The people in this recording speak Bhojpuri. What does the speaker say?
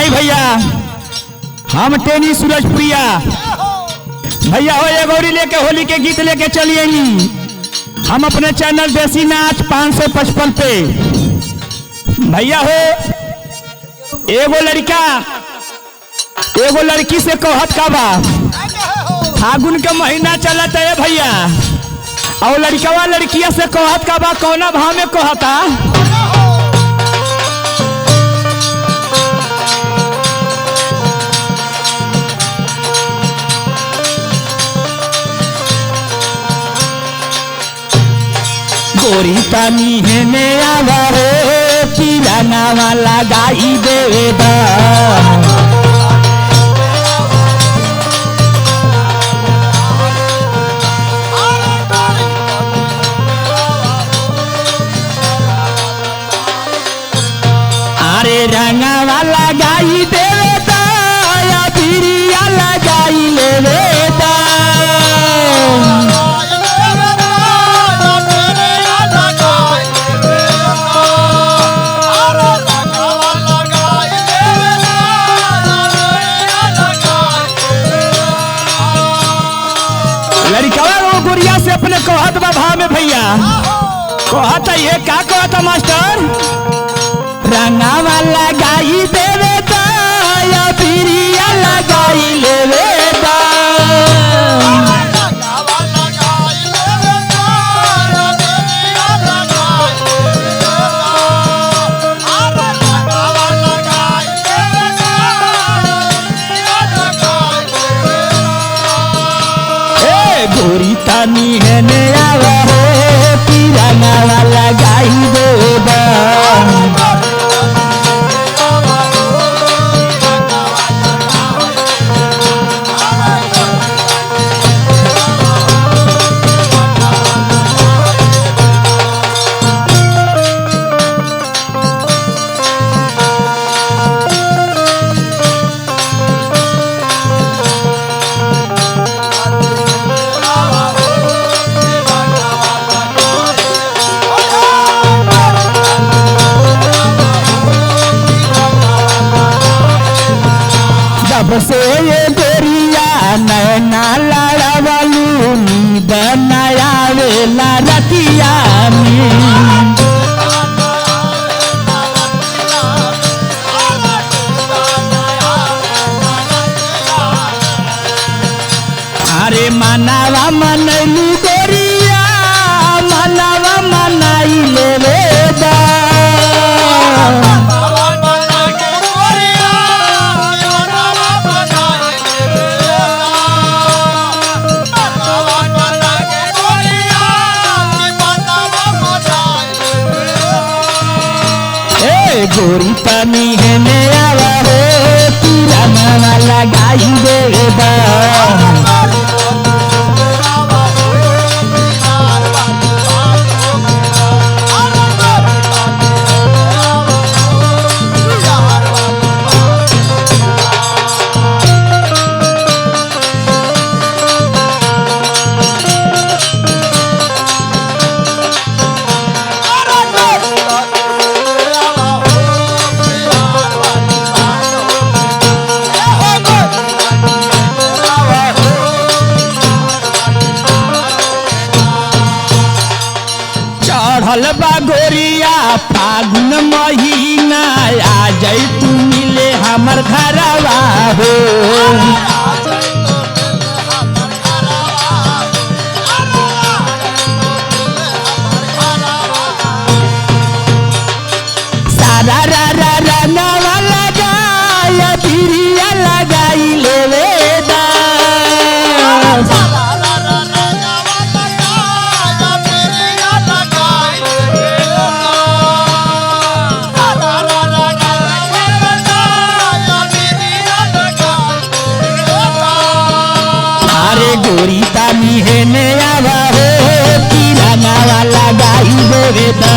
आई भैया हम टेनी सूरजप्रिया भैया हो ये गौरी लेके होली के गीत लेके चलिए हम अपने चैनल देसी नाच 555 पे। भैया हो एगो लड़की से कहत का बा फागुन के महीना चलत है भैया और लड़कवा लड़किया से कहत का बा कौना भाव में कहता गोरी तानी है में आवा हो पीराना वाला गाई देदा अरे रंगा वाला गाई देदा या पीरिया लगाई लेदा लड़कवा गुड़िया से अपने कहत बा भाव में भैया कहत ये का कहता मास्टर रंगा वाला गाई देवे या पीरिया लगाई लेवे गोरी तानी है नया हो पीराना वाला गाई देबा से ये गोरिया नैना लड़ावलू नींद नया वेला रतिया में अरे मनावा मनलू गोरिया मनावा मनाई लेवेदा गोरी पानी है नया हो पीराना वाला गाई देदा बा गोरिया फागुन महीना आ जाई तू मिले हमर घरवा हो सारा रा रा रा नवा लगाया पीरिया लगाई लेवेदा गोरी तानी है नया हो पीराना वाला गाई देवेदा